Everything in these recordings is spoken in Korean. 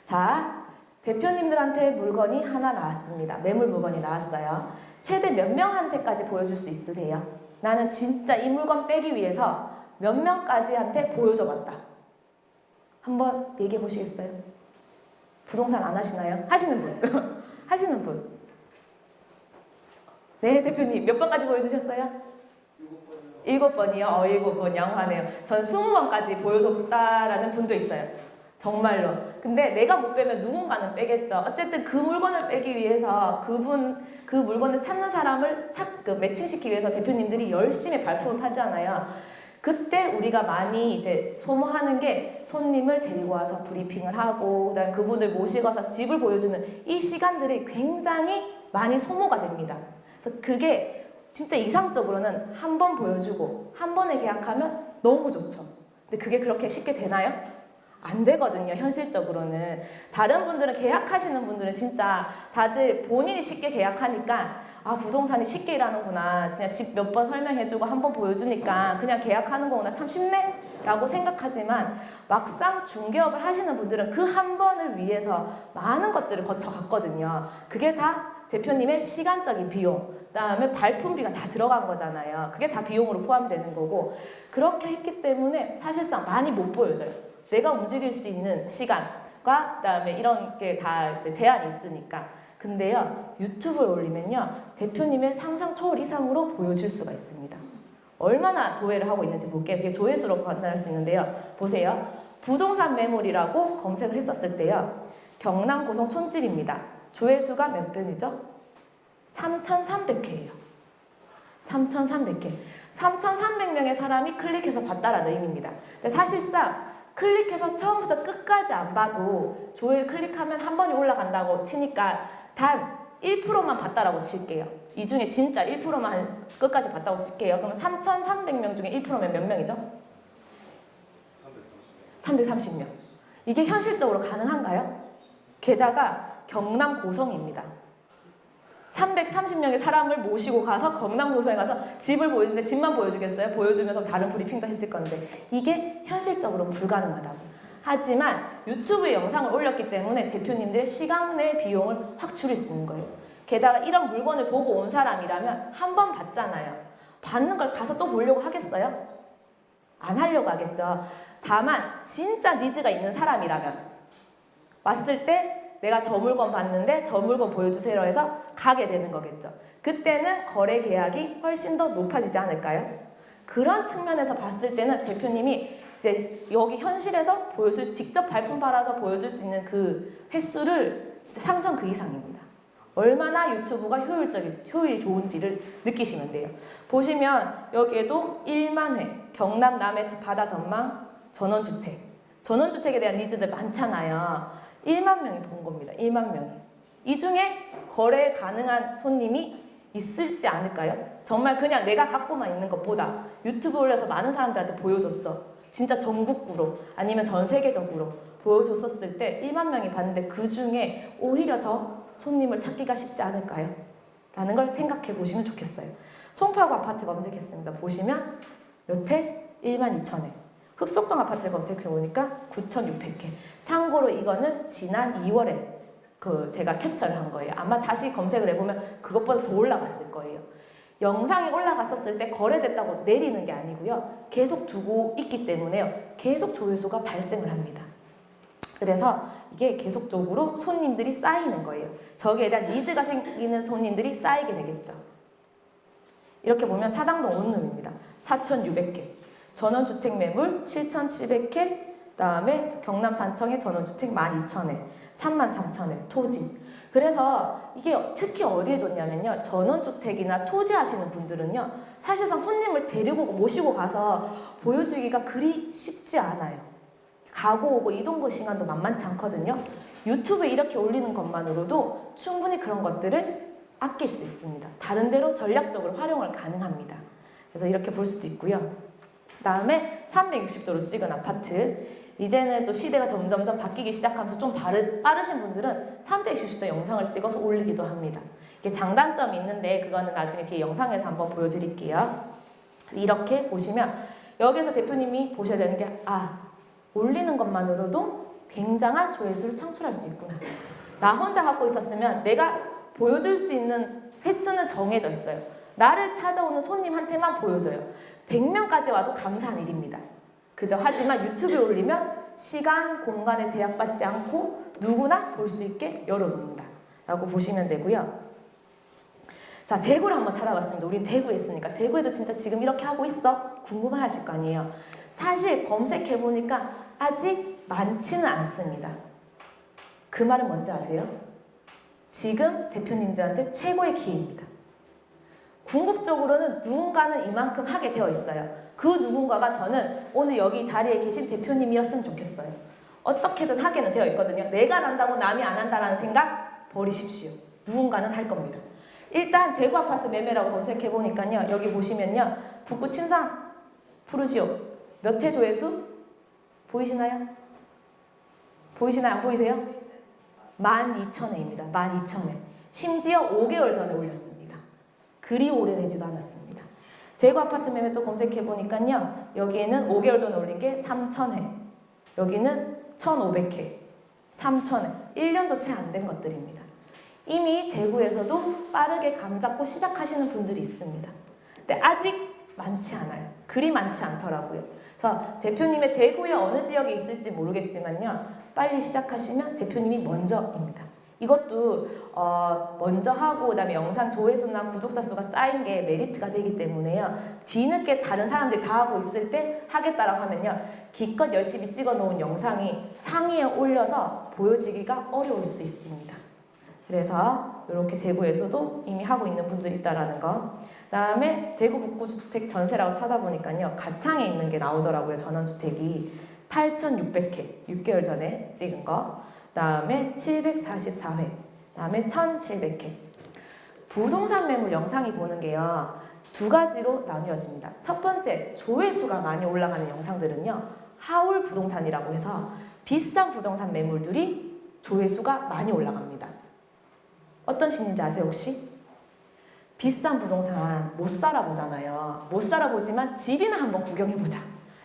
자, 대표님들한테 물건이 하나 나왔습니다. 매물 물건이 나왔어요. 최대 몇 명한테까지 보여줄 수 있으세요? 나는 진짜 이 물건 빼기 위해서 몇 명까지한테 보여줘 봤다. 한번 얘기해 보시겠어요? 부동산 안 하시나요? 하시는 분. 하시는 분. 네, 대표님. 몇 번까지 보여주셨어요? 7번이요? 7번 양호하네요. 전 20번까지 보여줬다라는 분도 있어요. 정말로. 근데 내가 못 빼면 누군가는 빼겠죠. 어쨌든 그 물건을 빼기 위해서 그 물건을 찾는 사람을 매칭시키기 위해서 대표님들이 열심히 발품을 팔잖아요. 그때 우리가 많이 이제 소모하는 게 손님을 데리고 와서 브리핑을 하고 그다음에 그분을 모시고 와서 집을 보여주는 이 시간들이 굉장히 많이 소모가 됩니다. 그래서 그게 진짜 이상적으로는 한 번 보여주고 한 번에 계약하면 너무 좋죠. 근데 그게 그렇게 쉽게 되나요? 안 되거든요. 현실적으로는. 다른 분들은 계약하시는 분들은 진짜 다들 본인이 쉽게 계약하니까 아 부동산이 쉽게 일하는구나. 그냥 집 몇 번 설명해주고 한 번 보여주니까 그냥 계약하는 거구나. 참 쉽네? 라고 생각하지만 막상 중개업을 하시는 분들은 그 한 번을 위해서 많은 것들을 거쳐갔거든요. 그게 다 대표님의 시간적인 비용, 그다음에 발품비가 다 들어간 거잖아요. 그게 다 비용으로 포함되는 거고 그렇게 했기 때문에 사실상 많이 못 보여줘요. 내가 움직일 수 있는 시간과 그다음에 이런 게 다 이제 제한이 있으니까. 근데요 유튜브에 올리면요 대표님의 상상 초월 이상으로 보여줄 수가 있습니다. 얼마나 조회를 하고 있는지 볼게요. 그게 조회수로 판단할 수 있는데요. 보세요. 부동산 매물이라고 검색을 했었을 때요. 경남 고성 촌집입니다. 조회수가 몇 변이죠? 3,300회예요. 3,300회. 3,300명의 사람이 클릭해서 봤다라는 의미입니다. 근데 사실상 클릭해서 처음부터 끝까지 안 봐도 조회를 클릭하면 한 번이 올라간다고 치니까 단 1%만 봤다라고 칠게요. 이 중에 진짜 1%만 끝까지 봤다고 칠게요. 그러면 3,300명 중에 1%면 몇 명이죠? 330명. 이게 현실적으로 가능한가요? 게다가 경남 고성입니다. 330명의 사람을 모시고 가서 경남 고성에 가서 집을 보여주는데 집만 보여주겠어요? 보여주면서 다른 브리핑도 했을 건데 이게 현실적으로는 불가능하다고. 하지만 유튜브에 영상을 올렸기 때문에 대표님들의 시간 내 비용을 확 줄일 수 있는 거예요. 게다가 이런 물건을 보고 온 사람이라면 한 번 봤잖아요. 봤는 걸 가서 또 보려고 하겠어요? 안 하려고 하겠죠. 다만 진짜 니즈가 있는 사람이라면 왔을 때 내가 저 물건 봤는데 저 물건 보여주세요 해서 가게 되는 거겠죠. 그때는 거래 계약이 훨씬 더 높아지지 않을까요? 그런 측면에서 봤을 때는 대표님이 이제 여기 현실에서 직접 발품 팔아서 보여줄 수 있는 그 횟수를 상상 그 이상입니다. 얼마나 유튜브가 효율이 좋은지를 느끼시면 돼요. 보시면 여기에도 1만 회, 경남 남해 바다 전망, 전원주택. 전원주택에 대한 니즈들 많잖아요. 1만 명이 본 겁니다. 1만 명이. 이 중에 거래 가능한 손님이 있을지 않을까요? 정말 그냥 내가 갖고만 있는 것보다 유튜브 올려서 많은 사람들한테 보여줬어. 진짜 전국구로 아니면 전 세계적으로 보여줬었을 때 1만 명이 봤는데 그 중에 오히려 더 손님을 찾기가 쉽지 않을까요? 라는 걸 생각해 보시면 좋겠어요. 송파구 아파트 검색했습니다. 보시면 몇 회? 1만 2천 회. 흑석동 아파트 검색해 보니까 9,600회. 참고로 이거는 지난 2월에 제가 캡처를 한 거예요. 아마 다시 검색을 해보면 그것보다 더 올라갔을 거예요. 영상이 올라갔었을 때 거래됐다고 내리는 게 아니고요. 계속 두고 있기 때문에요. 계속 조회수가 발생을 합니다. 그래서 이게 계속적으로 손님들이 쌓이는 거예요. 저기에 대한 니즈가 생기는 손님들이 쌓이게 되겠죠. 이렇게 보면 사당동 온룸입니다. 4,600회. 전원주택 매물 7,700회. 그다음에 경남 산청의 전원주택 12,000회. 33,000회. 토지. 그래서 이게 특히 어디에 좋냐면요. 전원주택이나 토지 하시는 분들은요. 사실상 손님을 데리고 모시고 가서 보여주기가 그리 쉽지 않아요. 가고 오고 이동 시간도 만만치 않거든요. 유튜브에 이렇게 올리는 것만으로도 충분히 그런 것들을 아낄 수 있습니다. 다른 데로 전략적으로 활용을 가능합니다. 그래서 이렇게 볼 수도 있고요. 그 다음에 360도로 찍은 아파트. 이제는 또 시대가 점점점 바뀌기 시작하면서 좀 빠르신 분들은 360도 영상을 찍어서 올리기도 합니다. 이게 장단점이 있는데 그거는 나중에 뒤에 영상에서 한번 보여드릴게요. 이렇게 보시면 여기서 대표님이 보셔야 되는 게 올리는 것만으로도 굉장한 조회수를 창출할 수 있구나. 나 혼자 갖고 있었으면 내가 보여줄 수 있는 횟수는 정해져 있어요. 나를 찾아오는 손님한테만 보여줘요. 100명까지 와도 감사한 일입니다. 그죠? 하지만 유튜브에 올리면 시간, 공간에 제약받지 않고 누구나 볼 수 있게 열어놓는다 라고 보시면 되고요. 자, 대구를 한번 찾아봤습니다. 우린 대구에 있으니까. 대구에도 진짜 지금 이렇게 하고 있어? 궁금해하실 거 아니에요. 사실 검색해보니까 아직 많지는 않습니다. 그 말은 뭔지 아세요? 지금 대표님들한테 최고의 기회입니다. 궁극적으로는 누군가는 이만큼 하게 되어 있어요. 그 누군가가 저는 오늘 여기 자리에 계신 대표님이었으면 좋겠어요. 어떻게든 하게는 되어 있거든요. 내가 난다고 남이 안 한다라는 생각 버리십시오. 누군가는 할 겁니다. 일단 대구 아파트 매매라고 검색해보니까요. 여기 보시면요. 북구 침상 푸르지오 몇 회 조회수? 보이시나요? 보이시나요? 안 보이세요? 12,000회입니다. 12,000회. 심지어 5개월 전에 올렸습니다. 그리 오래되지도 않았습니다. 대구 아파트 매매 또 검색해보니까요. 여기에는 5개월 전에 올린 게 3,000회. 여기는 1,500회. 3,000회. 1년도 채 안 된 것들입니다. 이미 대구에서도 빠르게 감 잡고 시작하시는 분들이 있습니다. 근데 아직 많지 않아요. 그리 많지 않더라고요. 그래서 대표님의 대구의 어느 지역에 있을지 모르겠지만요. 빨리 시작하시면 대표님이 먼저입니다. 이것도 먼저 하고 그다음에 영상 조회수나 구독자 수가 쌓인 게 메리트가 되기 때문에요. 뒤늦게 다른 사람들이 다 하고 있을 때 하겠다라고 하면요. 기껏 열심히 찍어 놓은 영상이 상위에 올려서 보여지기가 어려울 수 있습니다. 그래서 이렇게 대구에서도 이미 하고 있는 분들이 있다라는 거. 그다음에 대구 북구 주택 전세라고 찾아보니까요. 가창에 있는 게 나오더라고요. 전원주택이 8,600회 6개월 전에 찍은 거. 그다음에 744회. 그다음에 1,700회. 부동산 매물 영상이 보는 게요. 두 가지로 나뉘어집니다. 첫 번째, 조회수가 많이 올라가는 영상들은요. 하울 부동산이라고 해서 비싼 부동산 매물들이 조회수가 많이 올라갑니다. 어떤 심리인지 아세요 혹시? 비싼 부동산 못 살아보잖아요. 못 살아보지만 집이나 한번 구경해보자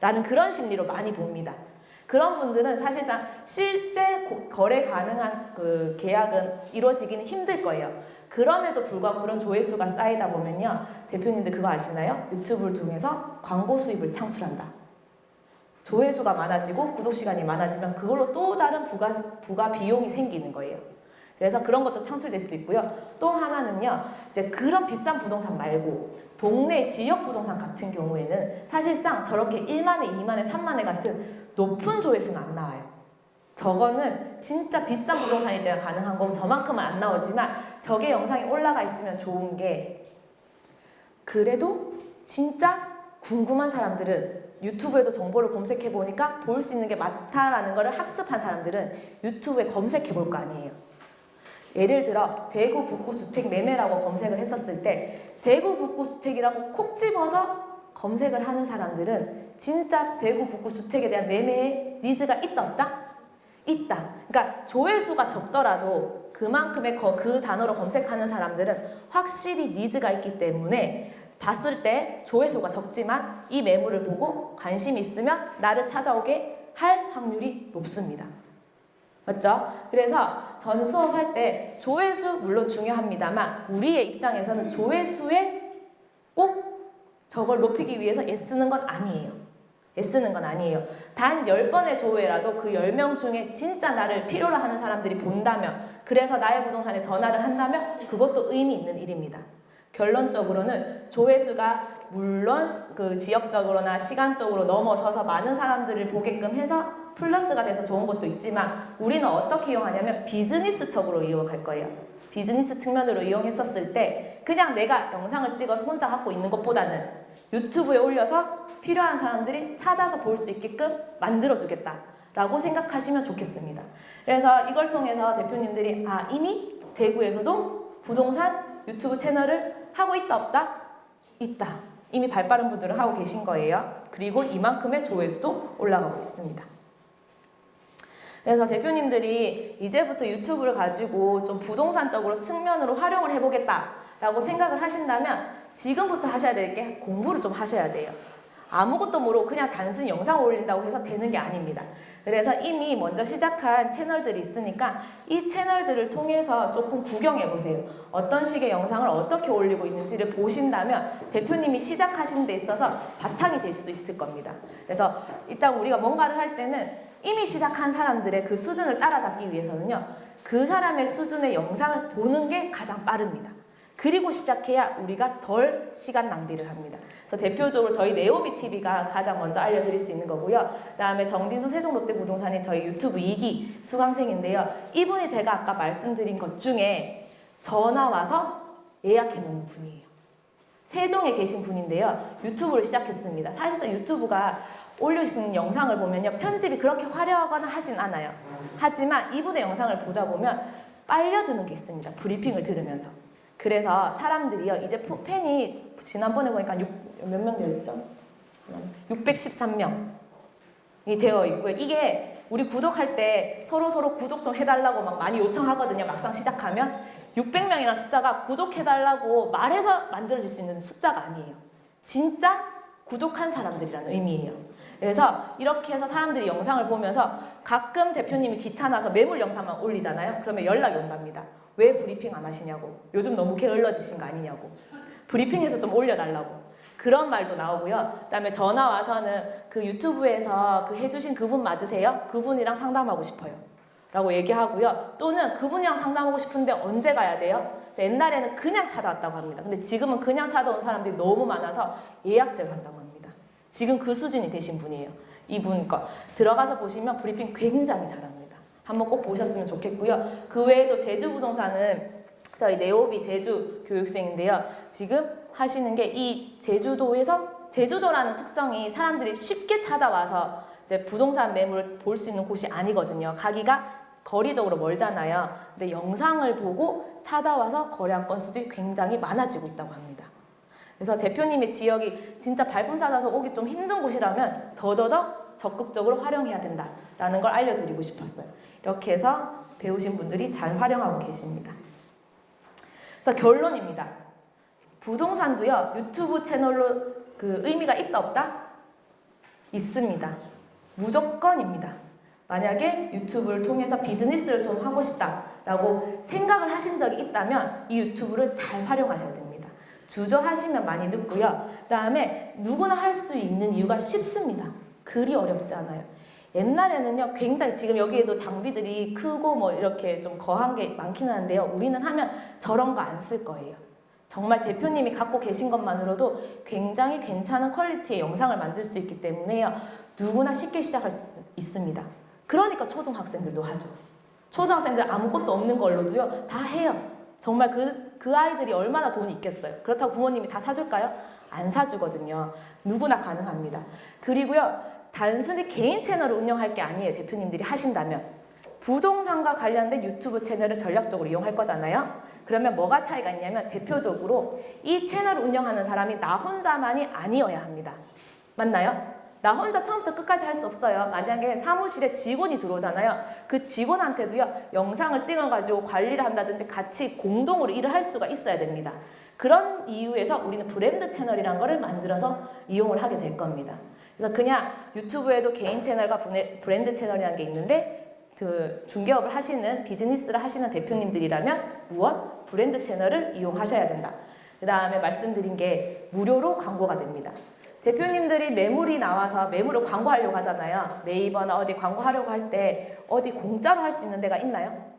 라는 그런 심리로 많이 봅니다. 그런 분들은 사실상 실제 거래 가능한 그 계약은 이루어지기는 힘들 거예요. 그럼에도 불구하고 그런 조회수가 쌓이다 보면요. 대표님들 그거 아시나요? 유튜브를 통해서 광고 수입을 창출한다. 조회수가 많아지고 구독 시간이 많아지면 그걸로 또 다른 부가 비용이 생기는 거예요. 그래서 그런 것도 창출될 수 있고요. 또 하나는요. 이제 그런 비싼 부동산 말고 동네 지역 부동산 같은 경우에는 사실상 저렇게 1만회, 2만회, 3만회 같은 높은 조회수는 안 나와요. 저거는 진짜 비싼 부동산일 때가 가능한 거고 저만큼은 안 나오지만 저게 영상이 올라가 있으면 좋은 게 그래도 진짜 궁금한 사람들은 유튜브에도 정보를 검색해보니까 볼 수 있는 게 많다라는 거를 학습한 사람들은 유튜브에 검색해볼 거 아니에요. 예를 들어 대구 북구 주택 매매라고 검색을 했었을 때 대구 북구 주택이라고 콕 집어서 검색을 하는 사람들은 진짜 대구 북구 주택에 대한 매매에 니즈가 있다 없다? 있다. 그러니까 조회수가 적더라도 그만큼의 그 단어로 검색하는 사람들은 확실히 니즈가 있기 때문에 봤을 때 조회수가 적지만 이 매물을 보고 관심이 있으면 나를 찾아오게 할 확률이 높습니다. 맞죠? 그래서 저는 수업할 때 조회수 물론 중요합니다만 우리의 입장에서는 조회수에 꼭 저걸 높이기 위해서 애쓰는 건 아니에요. 애쓰는 건 아니에요. 단 10번의 조회라도 그 10명 중에 진짜 나를 필요로 하는 사람들이 본다면 그래서 나의 부동산에 전화를 한다면 그것도 의미 있는 일입니다. 결론적으로는 조회수가 물론 그 지역적으로나 시간적으로 넘어져서 많은 사람들을 보게끔 해서 플러스가 돼서 좋은 것도 있지만 우리는 어떻게 이용하냐면 비즈니스적으로 이용할 거예요. 비즈니스 측면으로 이용했었을 때 그냥 내가 영상을 찍어서 혼자 갖고 있는 것보다는 유튜브에 올려서 필요한 사람들이 찾아서 볼 수 있게끔 만들어주겠다 라고 생각하시면 좋겠습니다. 그래서 이걸 통해서 대표님들이 이미 대구에서도 부동산 유튜브 채널을 하고 있다 없다? 있다. 이미 발빠른 분들은 하고 계신 거예요. 그리고 이만큼의 조회수도 올라가고 있습니다. 그래서 대표님들이 이제부터 유튜브를 가지고 좀 부동산적으로 측면으로 활용을 해보겠다라고 생각을 하신다면 지금부터 하셔야 될 게 공부를 좀 하셔야 돼요. 아무것도 모르고 그냥 단순히 영상을 올린다고 해서 되는 게 아닙니다. 그래서 이미 먼저 시작한 채널들이 있으니까 이 채널들을 통해서 조금 구경해 보세요. 어떤 식의 영상을 어떻게 올리고 있는지를 보신다면 대표님이 시작하시는 데 있어서 바탕이 될 수 있을 겁니다. 그래서 일단 우리가 뭔가를 할 때는 이미 시작한 사람들의 그 수준을 따라잡기 위해서는요, 그 사람의 수준의 영상을 보는 게 가장 빠릅니다. 그리고 시작해야 우리가 덜 시간 낭비를 합니다. 그래서 대표적으로 저희 네오비TV가 가장 먼저 알려드릴 수 있는 거고요. 그 다음에 정진수 세종롯데부동산이 저희 유튜브 2기 수강생인데요. 이분이 제가 아까 말씀드린 것 중에 전화 와서 예약해 놓는 분이에요. 세종에 계신 분인데요. 유튜브를 시작했습니다. 사실상 유튜브가 올리시는 영상을 보면요, 편집이 그렇게 화려하거나 하진 않아요. 하지만 이분의 영상을 보다 보면 빨려드는 게 있습니다. 브리핑을 들으면서. 그래서 사람들이요, 이제 팬이 지난번에 보니까 몇 명 되어 있죠? 613명이 되어 있고요. 이게 우리 구독할 때 서로 구독 좀 해달라고 막 많이 요청하거든요. 막상 시작하면 600명이라는 숫자가 구독해달라고 말해서 만들어질 수 있는 숫자가 아니에요. 진짜 구독한 사람들이라는 의미예요. 그래서 이렇게 해서 사람들이 영상을 보면서 가끔 대표님이 귀찮아서 매물 영상만 올리잖아요. 그러면 연락이 온답니다. 왜 브리핑 안 하시냐고. 요즘 너무 게을러지신 거 아니냐고. 브리핑해서 좀 올려달라고. 그런 말도 나오고요. 그다음에 전화 와서는 그 유튜브에서 그 해주신 그분 맞으세요? 그분이랑 상담하고 싶어요. 라고 얘기하고요. 또는 그분이랑 상담하고 싶은데 언제 가야 돼요? 옛날에는 그냥 찾아왔다고 합니다. 근데 지금은 그냥 찾아온 사람들이 너무 많아서 예약제를 한다고 합니다. 지금 그 수준이 되신 분이에요. 이분 거. 들어가서 보시면 브리핑 굉장히 잘합니다. 한번 꼭 보셨으면 좋겠고요. 그 외에도 제주부동산은 저희 네오비 제주 교육생인데요. 지금 하시는 게 이 제주도에서, 제주도라는 특성이 사람들이 쉽게 찾아와서 이제 부동산 매물을 볼 수 있는 곳이 아니거든요. 가기가 거리적으로 멀잖아요. 근데 영상을 보고 찾아와서 거래한 건수도 굉장히 많아지고 있다고 합니다. 그래서 대표님의 지역이 진짜 발품 찾아서 오기 좀 힘든 곳이라면 더더더 적극적으로 활용해야 된다라는 걸 알려드리고 싶었어요. 이렇게 해서 배우신 분들이 잘 활용하고 계십니다. 그래서 결론입니다. 부동산도요, 유튜브 채널로 그 의미가 있다 없다? 있습니다. 무조건입니다. 만약에 유튜브를 통해서 비즈니스를 좀 하고 싶다라고 생각을 하신 적이 있다면 이 유튜브를 잘 활용하셔야 됩니다. 주저하시면 많이 늦고요. 그 다음에 누구나 할 수 있는 이유가 쉽습니다. 그리 어렵지 않아요. 옛날에는요, 굉장히 지금 여기에도 장비들이 크고 뭐 이렇게 좀 거한 게 많기는 한데요. 우리는 하면 저런 거 안 쓸 거예요. 정말 대표님이 갖고 계신 것만으로도 굉장히 괜찮은 퀄리티의 영상을 만들 수 있기 때문에요. 누구나 쉽게 시작할 수 있습니다. 그러니까 초등학생들도 하죠. 초등학생들 아무것도 없는 걸로도요, 다 해요. 정말 그 아이들이 얼마나 돈이 있겠어요. 그렇다고 부모님이 다 사줄까요? 안 사주거든요. 누구나 가능합니다. 그리고요, 단순히 개인 채널을 운영할 게 아니에요. 대표님들이 하신다면. 부동산과 관련된 유튜브 채널을 전략적으로 이용할 거잖아요. 그러면 뭐가 차이가 있냐면 대표적으로 이 채널을 운영하는 사람이 나 혼자만이 아니어야 합니다. 맞나요? 나 혼자 처음부터 끝까지 할 수 없어요. 만약에 사무실에 직원이 들어오잖아요. 그 직원한테도요, 영상을 찍어가지고 관리를 한다든지 같이 공동으로 일을 할 수가 있어야 됩니다. 그런 이유에서 우리는 브랜드 채널이라는 거를 만들어서 이용을 하게 될 겁니다. 그래서 그냥 유튜브에도 개인 채널과 브랜드 채널이라는 게 있는데 그 중개업을 하시는, 비즈니스를 하시는 대표님들이라면 무엇? 브랜드 채널을 이용하셔야 된다. 그 다음에 말씀드린 게 무료로 광고가 됩니다. 대표님들이 매물이 나와서 매물을 광고하려고 하잖아요. 네이버나 어디 광고하려고 할 때 어디 공짜로 할 수 있는 데가 있나요?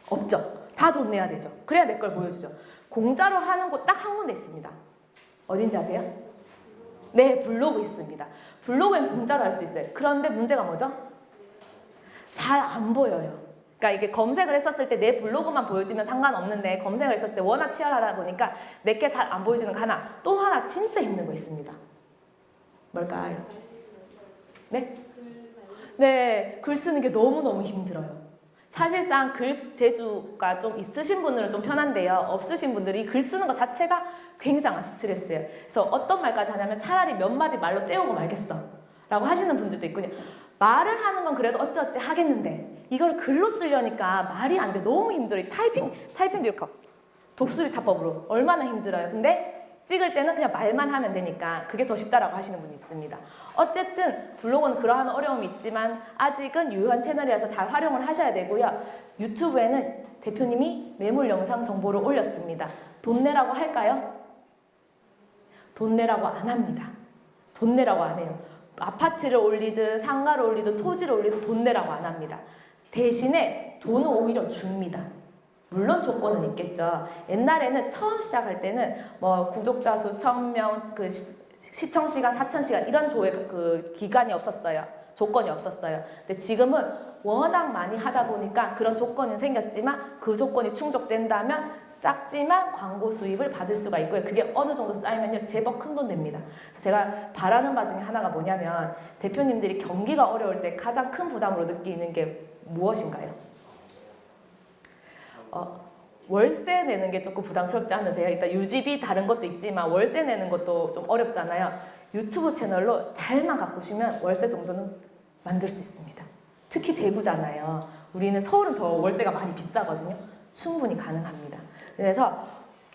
없죠. 다 돈 내야 되죠. 그래야 내 걸 보여주죠. 공짜로 하는 곳 딱 한 군데 있습니다. 어딘지 아세요? 네, 블로그 있습니다. 블로그엔 공짜로 할 수 있어요. 그런데 문제가 뭐죠? 잘 안 보여요. 그러니까 이게 검색을 했었을 때 내 블로그만 보여주면 상관없는데 검색을 했었을 때 워낙 치열하다 보니까 내게 잘 안 보여주는 거 하나, 또 하나 진짜 힘든 거 있습니다. 뭘까요? 네? 네, 글 쓰는 게 너무너무 힘들어요. 사실상 글 재주가 좀 있으신 분들은 좀 편한데요. 없으신 분들이 글 쓰는 것 자체가 굉장한 스트레스예요. 그래서 어떤 말까지 하냐면 차라리 몇 마디 말로 때우고 말겠어 라고 하시는 분들도 있군요. 말을 하는 건 그래도 어찌어찌 하겠는데 이걸 글로 쓰려니까 말이 안 돼. 너무 힘들어요. 타이핑도 이렇게 독수리 타법으로 얼마나 힘들어요. 근데 찍을 때는 그냥 말만 하면 되니까 그게 더 쉽다라고 하시는 분이 있습니다. 어쨌든 블로그는 그러한 어려움이 있지만 아직은 유효한 채널이라서 잘 활용을 하셔야 되고요. 유튜브에는 대표님이 매물 영상 정보를 올렸습니다. 돈 내라고 할까요? 돈 내라고 안 합니다. 돈 내라고 안 해요. 아파트를 올리든 상가를 올리든 토지를 올리든 돈 내라고 안 합니다. 대신에 돈은 오히려 줍니다. 물론 조건은 있겠죠. 옛날에는 처음 시작할 때는 뭐 구독자 수 1000명, 그 시청 시간 4000시간 이런 그 기간이 없었어요. 조건이 없었어요. 근데 지금은 워낙 많이 하다 보니까 그런 조건이 생겼지만 그 조건이 충족된다면 작지만 광고 수입을 받을 수가 있고요. 그게 어느 정도 쌓이면요 제법 큰 돈 됩니다. 그래서 제가 바라는 바 중에 하나가 뭐냐면 대표님들이 경기가 어려울 때 가장 큰 부담으로 느끼는 게 무엇인가요? 월세 내는 게 조금 부담스럽지 않으세요? 일단 유지비 다른 것도 있지만 월세 내는 것도 좀 어렵잖아요. 유튜브 채널로 잘만 가꾸시면 월세 정도는 만들 수 있습니다. 특히 대구잖아요. 우리는 서울은 더 월세가 많이 비싸거든요. 충분히 가능합니다. 그래서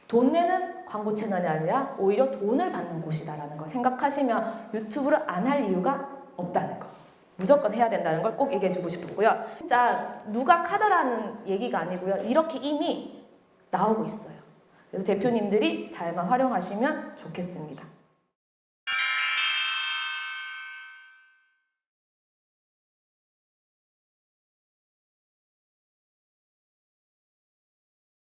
돈 내는 광고 채널이 아니라 오히려 돈을 받는 곳이다라는 거 생각하시면 유튜브를 안 할 이유가 없다는 거. 무조건 해야 된다는 걸 꼭 얘기해주고 싶었고요. 진짜 누가 카더라는 얘기가 아니고요. 이렇게 이미 나오고 있어요. 그래서 대표님들이 잘만 활용하시면 좋겠습니다.